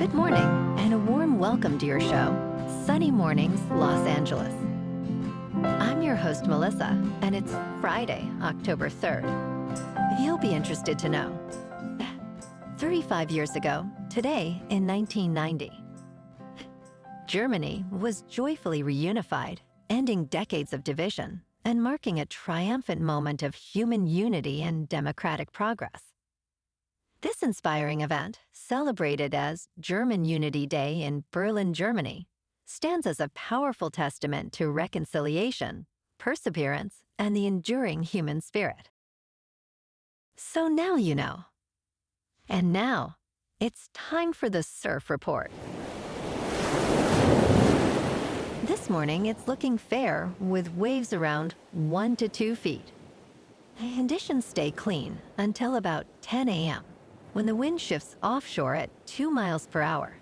Good morning, and a warm welcome to your show, Sunny Mornings, Los Angeles. I'm your host, Melissa, and it's Friday, October 3rd. You'll be interested to know. 35 years ago, today in 1990, Germany was joyfully reunified, ending decades of division and marking a triumphant moment of human unity and democratic progress. This inspiring event, celebrated as German Unity Day in Berlin, Germany, stands as a powerful testament to reconciliation, perseverance, and the enduring human spirit. So now you know. And now, it's time for the Surf Report. This morning, it's looking fair with waves around 1 to 2 feet. Conditions stay clean until about 10 a.m. when the wind shifts offshore at 2 miles per hour.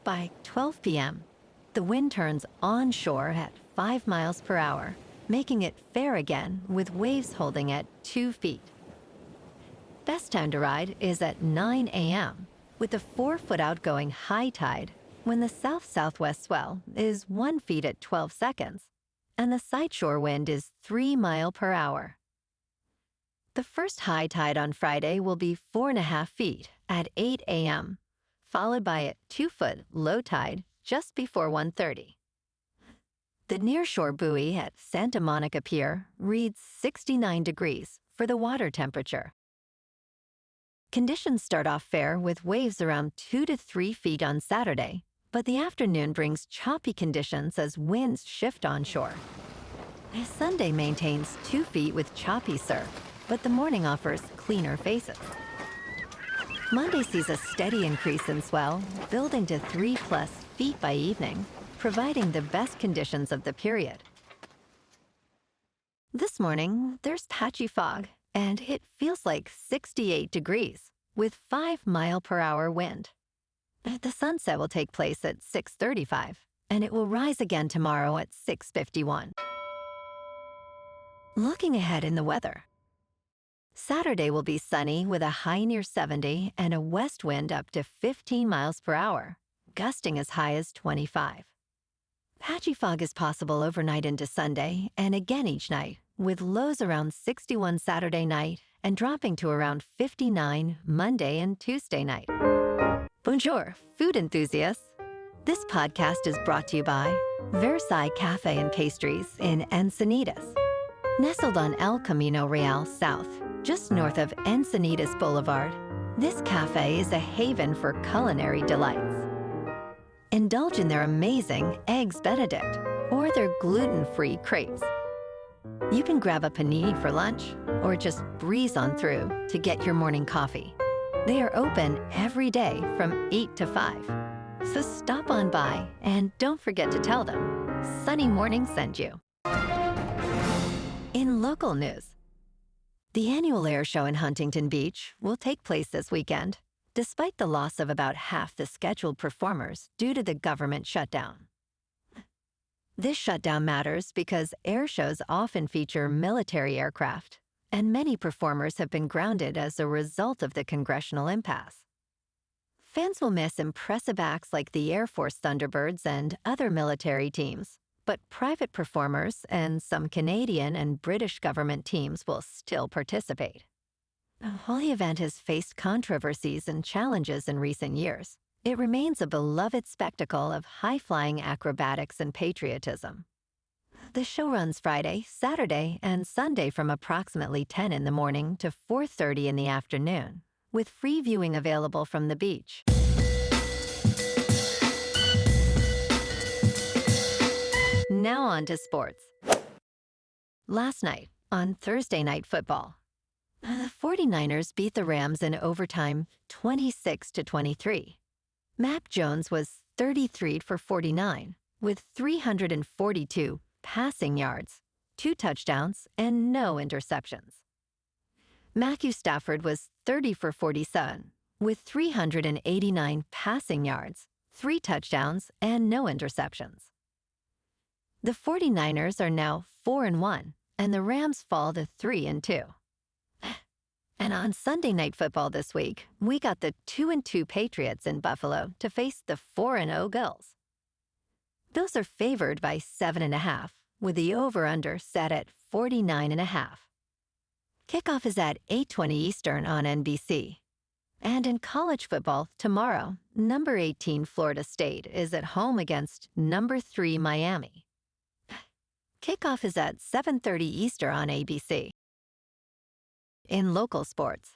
By 12 p.m., the wind turns onshore at 5 miles per hour, making it fair again with waves holding at 2 feet. Best time to ride is at 9 a.m., with the 4-foot outgoing high tide when the south-southwest swell is 1 foot at 12 seconds, and the sideshore wind is 3 miles per hour. The first high tide on Friday will be 4.5 feet at 8 a.m., followed by a 2-foot low tide just before 1:30. The nearshore buoy at Santa Monica Pier reads 69 degrees for the water temperature. Conditions start off fair with waves around 2 to 3 feet on Saturday, but the afternoon brings choppy conditions as winds shift onshore. Sunday maintains 2 feet with choppy surf, but the morning offers cleaner faces. Monday sees a steady increase in swell, building to 3+ feet by evening, providing the best conditions of the period. This morning, there's patchy fog, and it feels like 68 degrees, with 5 mile per hour wind. The sunset will take place at 6:35, and it will rise again tomorrow at 6:51. Looking ahead in the weather. Saturday will be sunny with a high near 70 and a west wind up to 15 miles per hour, gusting as high as 25. Patchy fog is possible overnight into Sunday and again each night, with lows around 61 Saturday night and dropping to around 59 Monday and Tuesday night. Bonjour, food enthusiasts. This podcast is brought to you by Versailles Cafe and Pastries in Encinitas. Nestled on El Camino Real South, just north of Encinitas Boulevard, this cafe is a haven for culinary delights. Indulge in their amazing Eggs Benedict or their gluten-free crepes. You can grab a panini for lunch or just breeze on through to get your morning coffee. They are open every day from 8 to 5. So stop on by and don't forget to tell them Sunny Morning sent you. In local news, the annual Airshow in Huntington Beach will take place this weekend, despite the loss of about half the scheduled performers due to the government shutdown. This shutdown matters because air shows often feature military aircraft, and many performers have been grounded as a result of the congressional impasse. Fans will miss impressive acts like the Air Force Thunderbirds and other military teams, but private performers and some Canadian and British government teams will still participate. While the event has faced controversies and challenges in recent years, it remains a beloved spectacle of high-flying acrobatics and patriotism. The show runs Friday, Saturday, and Sunday from approximately 10 in the morning to 4:30 in the afternoon, with free viewing available from the beach. Now on to sports. Last night, on Thursday Night Football, the 49ers beat the Rams in overtime 26-23. Mac Jones was 33 for 49, with 342 passing yards, 2 touchdowns, and no interceptions. Matthew Stafford was 30 for 47, with 389 passing yards, 3 touchdowns, and no interceptions. The 49ers are now 4-1, and the Rams fall to 3-2. And on Sunday Night Football this week, we got the 2-2 Patriots in Buffalo to face the 4-0 Bills. Bills are favored by 7.5, with the over-under set at 49.5. Kickoff is at 8:20 Eastern on NBC. And in college football, tomorrow, number 18 Florida State is at home against number 3 Miami. Kickoff is at 7:30 Eastern on ABC. In local sports,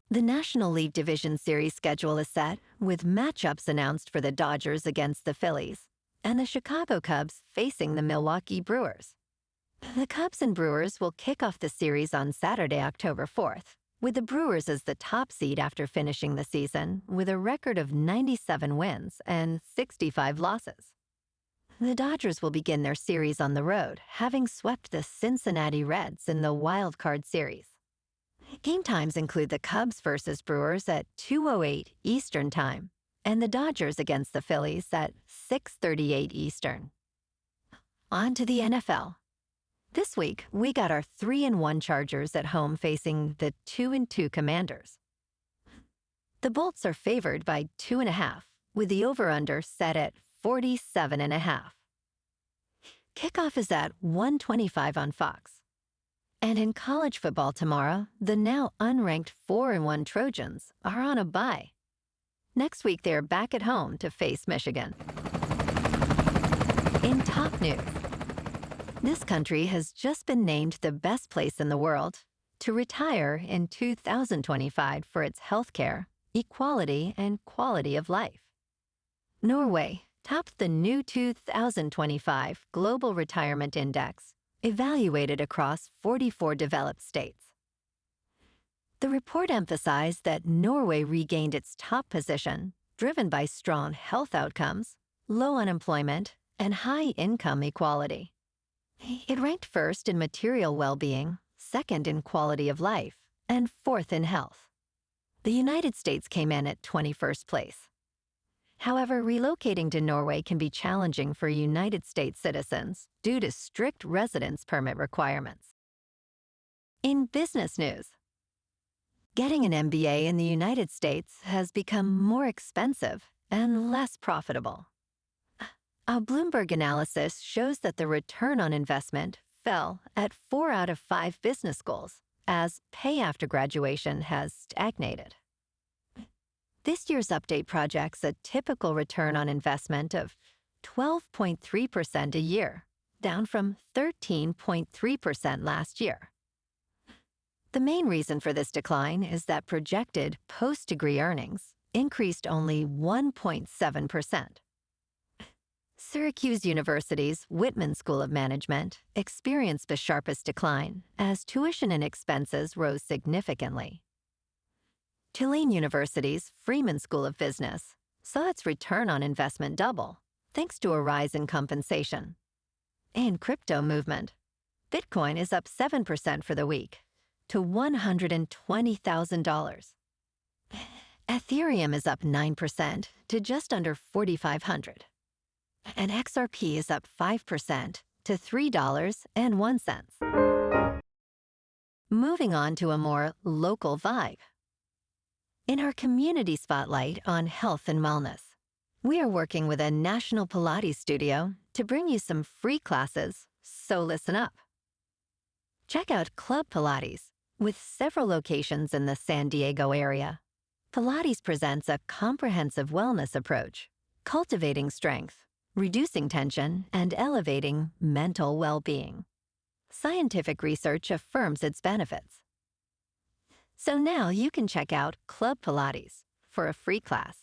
the National League Division Series schedule is set, with matchups announced for the Dodgers against the Phillies and the Chicago Cubs facing the Milwaukee Brewers. The Cubs and Brewers will kick off the series on Saturday, October 4th, with the Brewers as the top seed after finishing the season with a record of 97 wins and 65 losses. The Dodgers will begin their series on the road, having swept the Cincinnati Reds in the Wild Card Series. Game times include the Cubs versus Brewers at 2:08 Eastern Time and the Dodgers against the Phillies at 6:38 Eastern. On to the NFL. This week, we got our 3-1 Chargers at home facing the 2-2 Commanders. The Bolts are favored by 2.5, with the over-under set at 47.5. Kickoff is at 1:25 on Fox. And in college football tomorrow, the now unranked 4-1 Trojans are on a bye. Next week, they are back at home to face Michigan. In top news, this country has just been named the best place in the world to retire in 2025 for its healthcare, equality, and quality of life. Norway topped the new 2025 Global Retirement Index, evaluated across 44 developed states. The report emphasized that Norway regained its top position, driven by strong health outcomes, low unemployment, and high income equality. It ranked first in material well-being, second in quality of life, and fourth in health. The United States came in at 21st place. However, relocating to Norway can be challenging for United States citizens due to strict residence permit requirements. In business news, getting an MBA in the United States has become more expensive and less profitable. A Bloomberg analysis shows that the return on investment fell at 4 out of 5 business schools, as pay after graduation has stagnated. This year's update projects a typical return on investment of 12.3% a year, down from 13.3% last year. The main reason for this decline is that projected post-degree earnings increased only 1.7%. Syracuse University's Whitman School of Management experienced the sharpest decline as tuition and expenses rose significantly. Tulane University's Freeman School of Business saw its return on investment double, thanks to a rise in compensation. In crypto movement, Bitcoin is up 7% for the week to $120,000. Ethereum is up 9% to just under $4,500. And XRP is up 5% to $3.01. Moving on to a more local vibe. In our community spotlight on health and wellness, we are working with a national Pilates studio to bring you some free classes, so listen up. Check out Club Pilates, with several locations in the San Diego area. Pilates presents a comprehensive wellness approach, cultivating strength, reducing tension, and elevating mental well-being. Scientific research affirms its benefits. So now you can check out Club Pilates for a free class,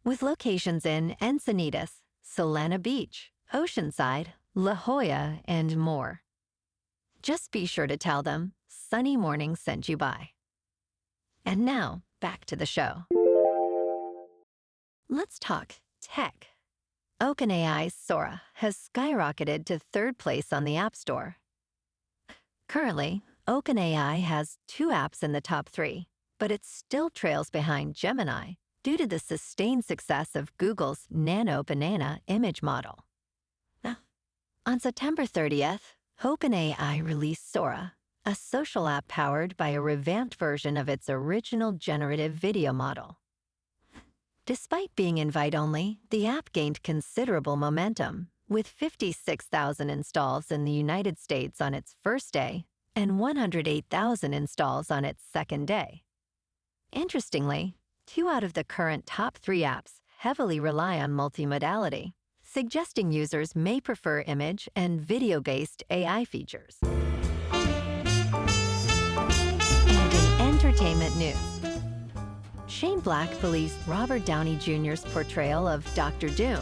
with locations in Encinitas, Solana Beach, Oceanside, La Jolla, and more. Just be sure to tell them Sunny Morning sent you by. And now, back to the show. Let's talk tech. OpenAI's Sora has skyrocketed to 3rd place on the App Store. Currently, OpenAI has 2 apps in the top 3, but it still trails behind Gemini due to the sustained success of Google's Nano Banana image model. On September 30th, OpenAI released Sora, a social app powered by a revamped version of its original generative video model. Despite being invite-only, the app gained considerable momentum, with 56,000 installs in the United States on its first day and 108,000 installs on its second day. Interestingly, 2 out of the current top 3 apps heavily rely on multimodality, suggesting users may prefer image and video-based AI features. And in entertainment news, Shane Black believes Robert Downey Jr.'s portrayal of Dr. Doom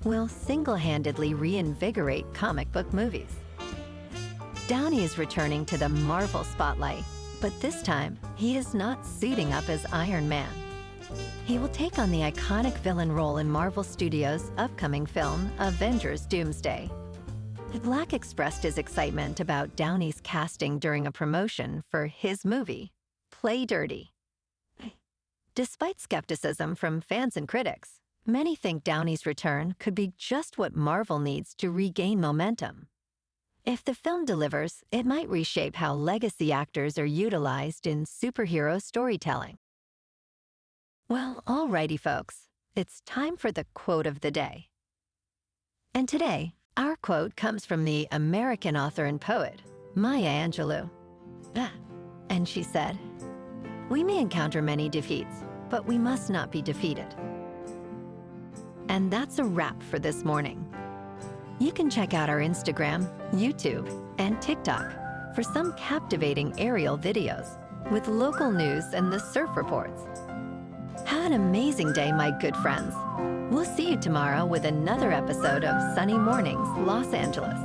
will single-handedly reinvigorate comic book movies. Downey is returning to the Marvel spotlight, but this time he is not suiting up as Iron Man. He will take on the iconic villain role in Marvel Studios' upcoming film, Avengers Doomsday. Black expressed his excitement about Downey's casting during a promotion for his movie, Play Dirty. Despite skepticism from fans and critics, many think Downey's return could be just what Marvel needs to regain momentum. If the film delivers, it might reshape how legacy actors are utilized in superhero storytelling. Well, alrighty folks, it's time for the quote of the day. And today, our quote comes from the American author and poet, Maya Angelou. And she said, "We may encounter many defeats, but we must not be defeated." And that's a wrap for this morning. You can check out our Instagram, YouTube, and TikTok for some captivating aerial videos with local news and the surf reports. Have an amazing day, my good friends. We'll see you tomorrow with another episode of Sunny Mornings, Los Angeles.